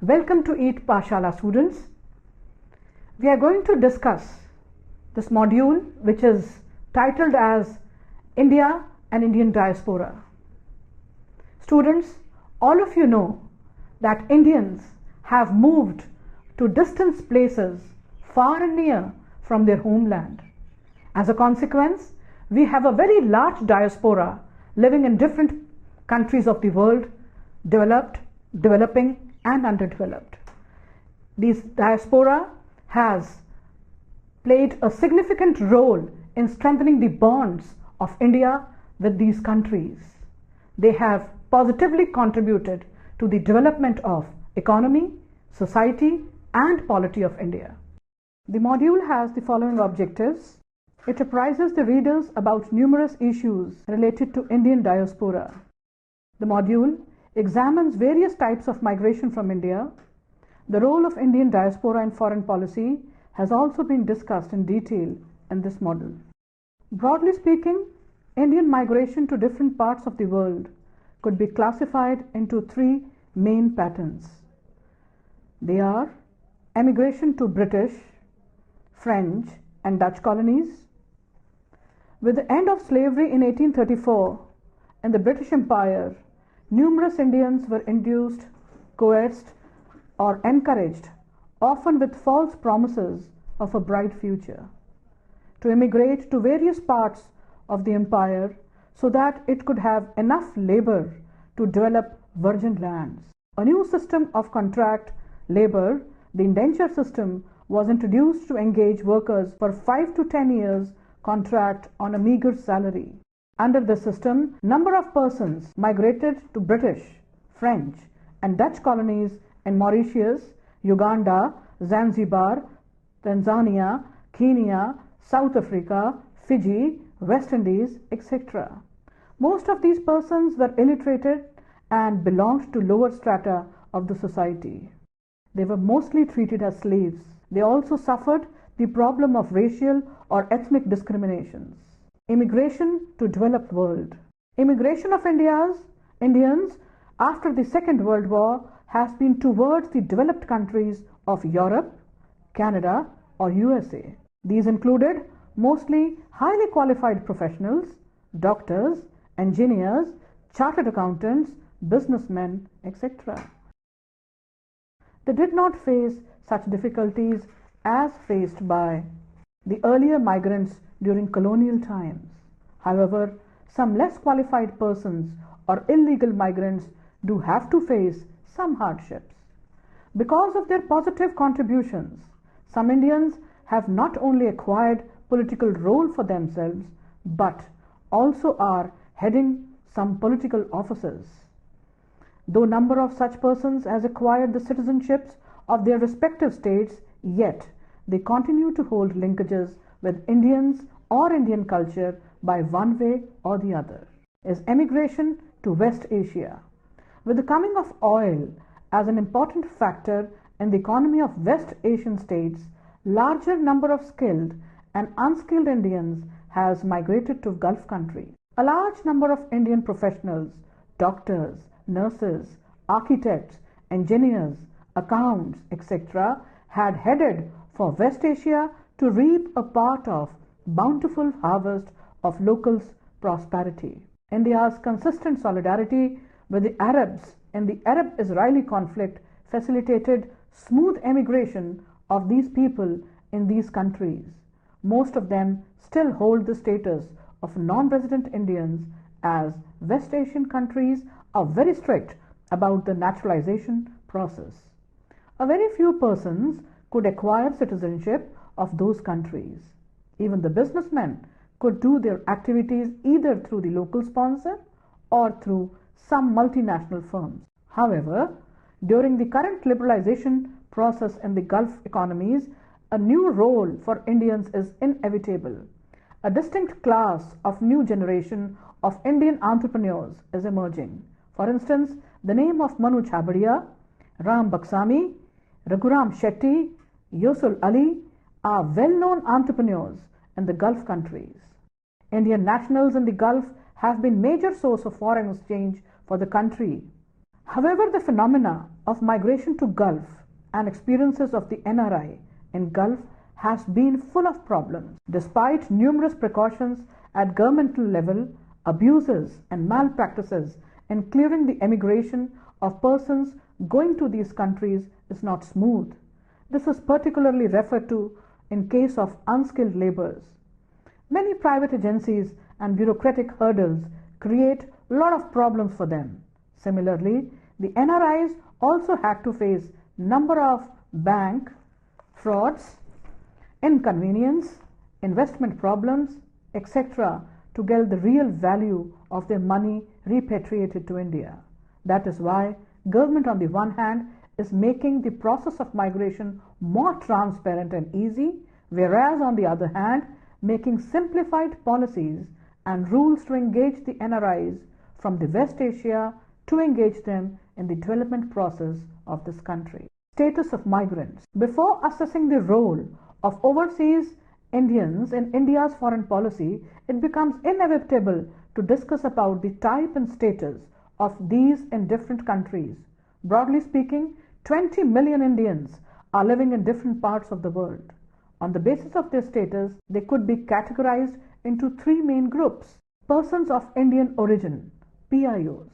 Welcome to EAT Pashala students. We are going to discuss this module which is titled as India and Indian Diaspora. Students, all of you know that Indians have moved to distant places far and near from their homeland. As a consequence, we have a very large diaspora living in different countries of the world, developed, developing and underdeveloped. This diaspora has played a significant role in strengthening the bonds of India with these countries. They have positively contributed to the development of economy, society and polity of India. The module has the following objectives. It apprises the readers about numerous issues related to Indian diaspora. The module examines various types of migration from India. The role of Indian diaspora in foreign policy has also been discussed in detail in this module. Broadly speaking, Indian migration to different parts of the world could be classified into three main patterns. They are emigration to British, French and Dutch colonies. With the end of slavery in 1834 in the British Empire, numerous Indians were induced, coerced or encouraged, often with false promises of a bright future, to immigrate to various parts of the empire so that it could have enough labor to develop virgin lands. A new system of contract labor, the indenture system, was introduced to engage workers for 5 to 10 years contract on a meager salary. Under the system, number of persons migrated to British, French and Dutch colonies in Mauritius, Uganda, Zanzibar, Tanzania, Kenya, South Africa, Fiji, West Indies, etc. Most of these persons were illiterated and belonged to lower strata of the society. They were mostly treated as slaves. They also suffered the problem of racial or ethnic discriminations. Immigration to developed world. Immigration of Indians after the Second World War has been towards the developed countries of Europe, Canada or USA. These included mostly highly qualified professionals, doctors, engineers, chartered accountants, businessmen, etc. They did not face such difficulties as faced by the earlier migrants during colonial times. However, some less qualified persons or illegal migrants do have to face some hardships. Because of their positive contributions, some Indians have not only acquired political role for themselves, but also are heading some political offices. Though number of such persons has acquired the citizenships of their respective states, yet they continue to hold linkages with Indians or Indian culture by one way or the other. Is emigration to West Asia. With the coming of oil as an important factor in the economy of West Asian states, larger number of skilled and unskilled Indians has migrated to Gulf countries. A large number of Indian professionals, doctors, nurses, architects, engineers, accounts, etc. had headed for West Asia to reap a part of bountiful harvest of locals' prosperity. India's consistent solidarity with the Arabs in the Arab-Israeli conflict facilitated smooth emigration of these people in these countries. Most of them still hold the status of non-resident Indians, as West Asian countries are very strict about the naturalization process. A very few persons could acquire citizenship of those countries. Even the businessmen could do their activities either through the local sponsor or through some multinational firms. However, during the current liberalization process in the Gulf economies, a new role for Indians is inevitable. A distinct class of new generation of Indian entrepreneurs is emerging. For instance, the name of Manu Chhabria, Ram Baksami, Raghuram Shetty, Yosul Ali are well-known entrepreneurs in the Gulf countries. Indian nationals in the Gulf have been major source of foreign exchange for the country. However, the phenomena of migration to Gulf and experiences of the NRI in Gulf has been full of problems. Despite numerous precautions at governmental level, abuses and malpractices in clearing the emigration of persons going to these countries is not smooth. This is particularly referred to in case of unskilled laborers. Many private agencies and bureaucratic hurdles create a lot of problems for them. Similarly, the NRIs also had to face number of bank frauds, inconvenience, investment problems, etc. to get the real value of their money repatriated to India. That is why government on the one hand is making the process of migration more transparent and easy, whereas on the other hand making simplified policies and rules to engage the NRIs from the West Asia to engage them in the development process of this country. Status of migrants. Before assessing the role of overseas Indians in India's foreign policy, it becomes inevitable to discuss about the type and status of these in different countries. Broadly speaking, 20 million Indians are living in different parts of the world. On the basis of their status, they could be categorized into three main groups. Persons of Indian origin, PIOs.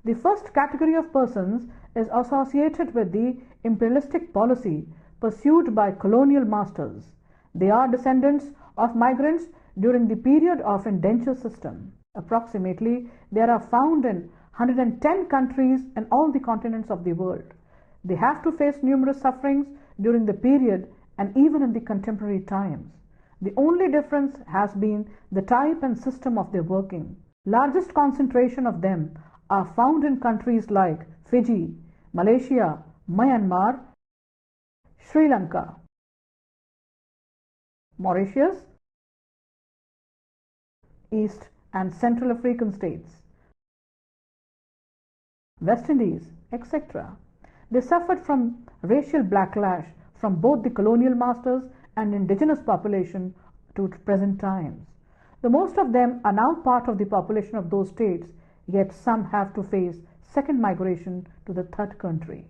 The first category of persons is associated with the imperialistic policy pursued by colonial masters. They are descendants of migrants during the period of indenture system. Approximately, they are found in 110 countries in all the continents of the world. They have to face numerous sufferings during the period and even in the contemporary times. The only difference has been the type and system of their working. Largest concentration of them are found in countries like Fiji, Malaysia, Myanmar, Sri Lanka, Mauritius, East and Central African states, West Indies, etc. They suffered from racial backlash from both the colonial masters and indigenous population to present times. The most of them are now part of the population of those states, yet some have to face second migration to the third country.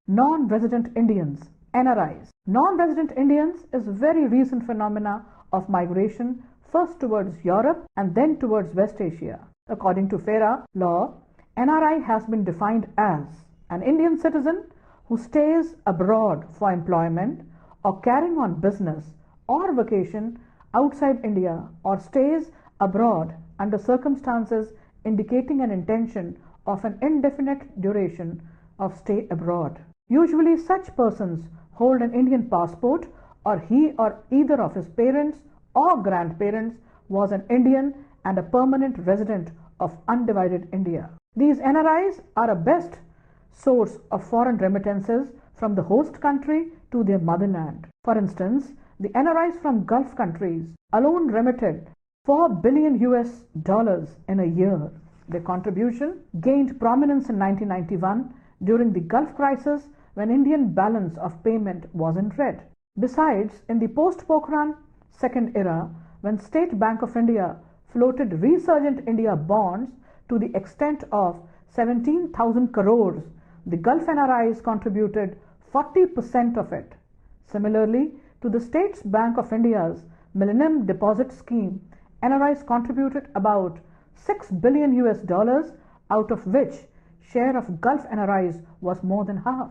Non-resident Indians, NRIs. Non-resident Indians is a very recent phenomena of migration, first towards Europe and then towards West Asia. According to FERA law, NRI has been defined as an Indian citizen who stays abroad for employment or carrying on business or vacation outside India or stays abroad under circumstances indicating an intention of an indefinite duration of stay abroad. Usually such persons hold an Indian passport, or he or either of his parents or grandparents was an Indian and a permanent resident of undivided India. These NRIs are a best source of foreign remittances from the host country to their motherland. For instance, the NRIs from Gulf countries alone remitted $4 billion in a year. Their contribution gained prominence in 1991 during the Gulf crisis when Indian balance of payment was in red. Besides, in the post-Pokhran Second era, when State Bank of India floated resurgent India bonds to the extent of 17,000 crores, the Gulf NRIs contributed 40% of it. Similarly, to the State Bank of India's Millennium Deposit Scheme, NRIs contributed about $6 billion, out of which share of Gulf NRIs was more than half.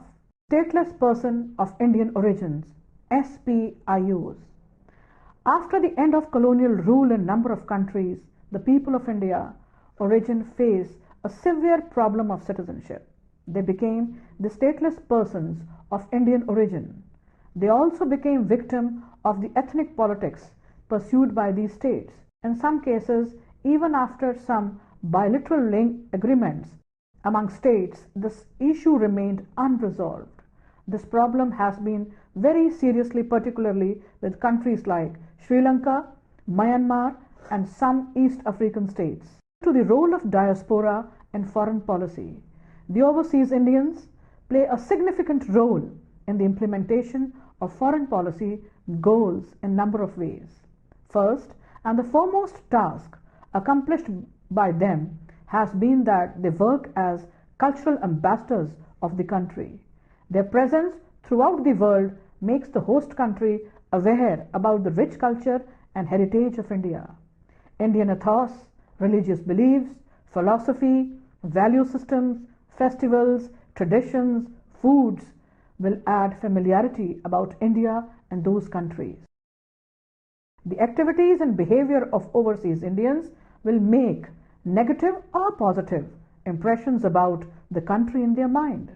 Stateless person of Indian origins, SPIOs. After the end of colonial rule in a number of countries, the people of India origin faced a severe problem of citizenship. They became the stateless persons of Indian origin. They also became victim of the ethnic politics pursued by these states. In some cases, even after some bilateral agreements among states, this issue remained unresolved. This problem has been very seriously, particularly with countries like Sri Lanka, Myanmar, and some East African states. To the role of diaspora in foreign policy, the overseas Indians play a significant role in the implementation of foreign policy goals in a number of ways. First, and the foremost task accomplished by them has been that they work as cultural ambassadors of the country. Their presence throughout the world makes the host country aware about the rich culture and heritage of India. Indian ethos, religious beliefs, philosophy, value systems, festivals, traditions, foods will add familiarity about India and those countries. The activities and behavior of overseas Indians will make negative or positive impressions about the country in their mind.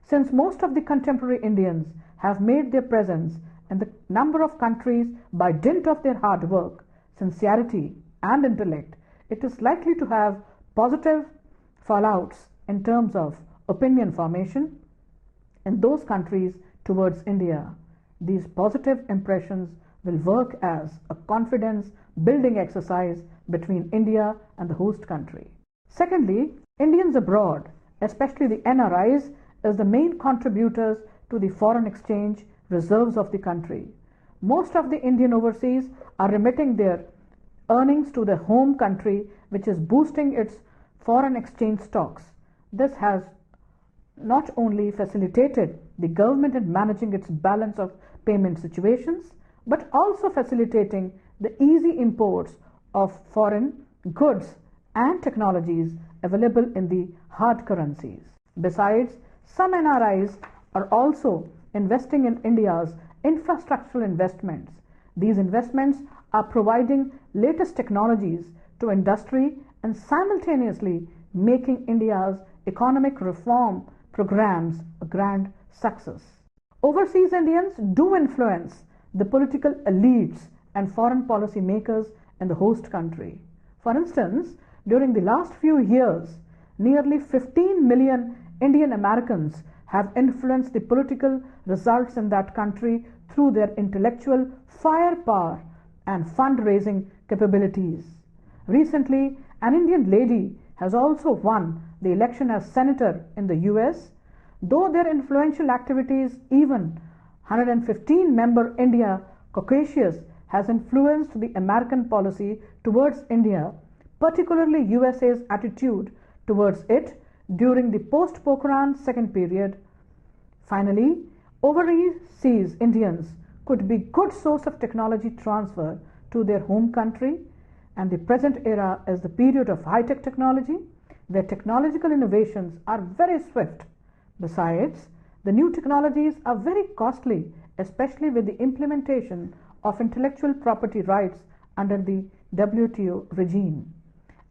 Since most of the contemporary Indians have made their presence in the number of countries by dint of their hard work, sincerity, and intellect, it is likely to have positive fallouts in terms of opinion formation in those countries towards India. These positive impressions will work as a confidence building exercise between India and the host country. Secondly, Indians abroad, especially the NRIs, is the main contributors to the foreign exchange reserves of the country. Most of the Indian overseas are remitting their earnings to their home country, which is boosting its foreign exchange stocks. This has not only facilitated the government in managing its balance of payment situations, but also facilitating the easy imports of foreign goods and technologies available in the hard currencies. Besides, some NRIs are also investing in India's infrastructural investments. These investments are providing latest technologies to industry and simultaneously making India's economic reform programs a grand success. Overseas Indians do influence the political elites and foreign policy makers in the host country. For instance, during the last few years, nearly 15 million Indian Americans have influenced the political results in that country through their intellectual firepower and fundraising capabilities. Recently, an Indian lady has also won the election as senator in the US. Though their influential activities, even 115-member India Caucasus has influenced the American policy towards India, particularly USA's attitude towards it during the post-Pokhran second period. Finally, overseas Indians could be good source of technology transfer to their home country, and the present era is the period of high-tech technology, where technological innovations are very swift. Besides, the new technologies are very costly, especially with the implementation of intellectual property rights under the WTO regime.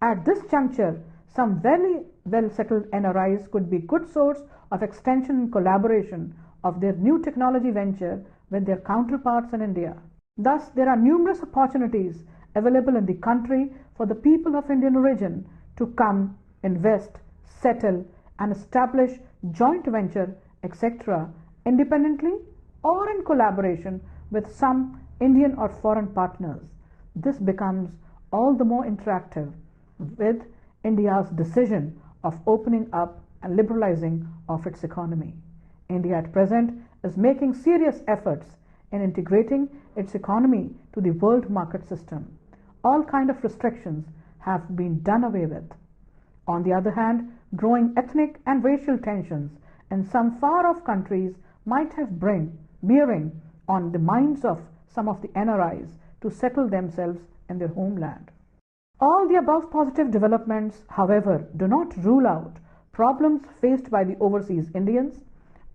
At this juncture, some very well-settled NRIs could be good source of extension and collaboration of their new technology venture with their counterparts in India. Thus, there are numerous opportunities available in the country for the people of Indian origin to come, invest, settle, and establish joint venture, etc., independently or in collaboration with some Indian or foreign partners. This becomes all the more interactive with India's decision of opening up and liberalizing of its economy. India at present is making serious efforts in integrating its economy to the world market system. All kinds of restrictions have been done away with. On the other hand, growing ethnic and racial tensions in some far-off countries might have bearing on the minds of some of the NRIs to settle themselves in their homeland. All the above positive developments, however, do not rule out problems faced by the overseas Indians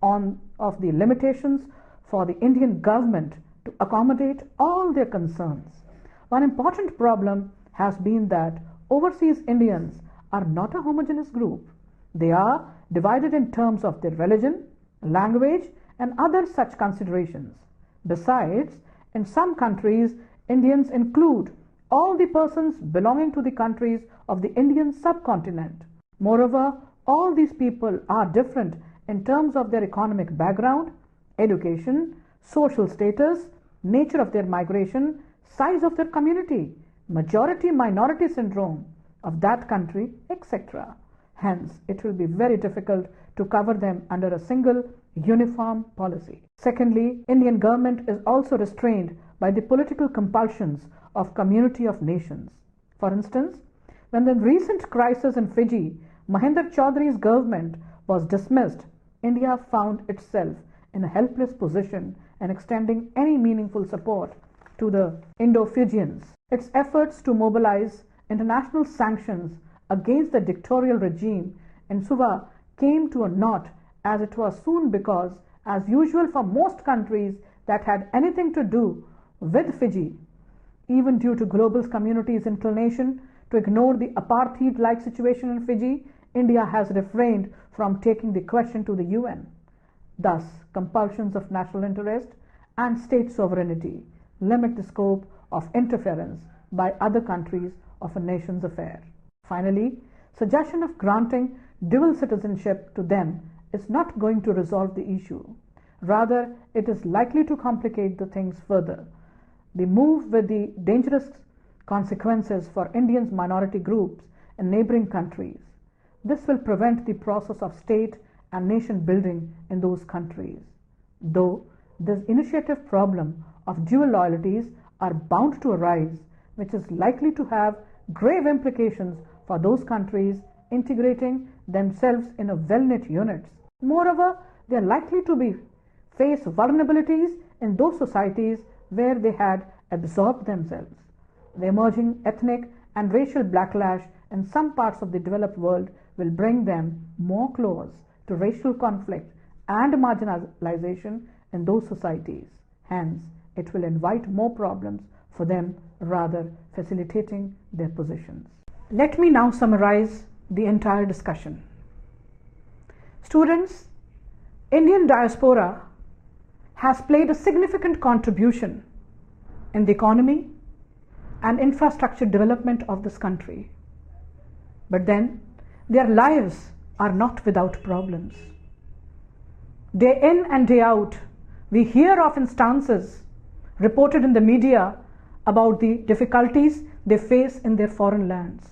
of the limitations for the Indian government to accommodate all their concerns. One important problem has been that overseas Indians are not a homogeneous group. They are divided in terms of their religion, language, and other such considerations. Besides, in some countries, Indians include all the persons belonging to the countries of the Indian subcontinent. Moreover, all these people are different in terms of their economic background, education, social status, nature of their migration, size of their community, majority-minority syndrome of that country, etc. Hence, it will be very difficult to cover them under a single uniform policy. Secondly, Indian government is also restrained by the political compulsions of community of nations. For instance, when the recent crisis in Fiji Mahendra Chaudhary's government was dismissed, India found itself in a helpless position and extending any meaningful support to the Indo-Fijians. Its efforts to mobilize international sanctions against the dictatorial regime in Suva came to a naught, as it was soon because, as usual for most countries that had anything to do with Fiji, even due to global community's inclination to ignore the apartheid-like situation in Fiji, India has refrained from taking the question to the UN. Thus, compulsions of national interest and state sovereignty limit the scope of interference by other countries of a nation's affair. Finally, suggestion of granting dual citizenship to them is not going to resolve the issue. Rather, it is likely to complicate the things further. The move with the dangerous consequences for Indians minority groups in neighboring countries. This will prevent the process of state and nation building in those countries. Though this initiative problem of dual loyalties are bound to arise, which is likely to have grave implications for those countries integrating themselves in a well-knit units. Moreover, they are likely to face vulnerabilities in those societies where they had absorbed themselves. The emerging ethnic and racial backlash in some parts of the developed world will bring them more close to racial conflict and marginalization in those societies. Hence, it will invite more problems for them, rather facilitating their positions. Let me now summarize the entire discussion. Students, Indian diaspora has played a significant contribution in the economy and infrastructure development of this country. But then, their lives are not without problems. Day in and day out, we hear of instances reported in the media about the difficulties they face in their foreign lands,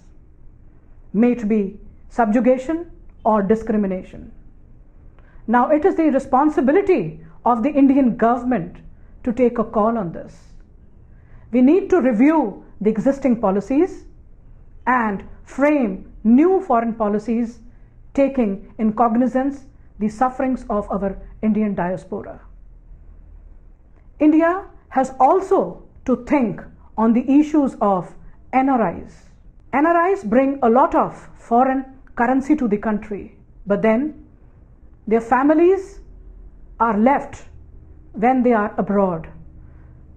may it be subjugation or discrimination. Now, it is the responsibility of the Indian government to take a call on this. We need to review the existing policies and frame new foreign policies taking in cognizance the sufferings of our Indian diaspora. India has also to think on the issues of NRIs. NRIs bring a lot of foreign currency to the country, but then their families are left when they are abroad.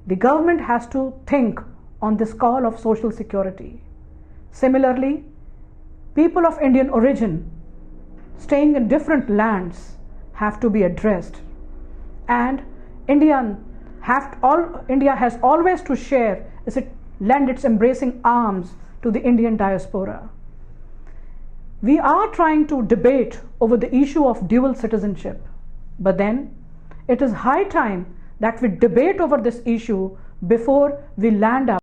The government has to think on this call of social security. Similarly, people of Indian origin staying in different lands have to be addressed, and India has always to share as it lend its embracing arms to the Indian diaspora. We are trying to debate over the issue of dual citizenship, but then it is high time that we debate over this issue before we land up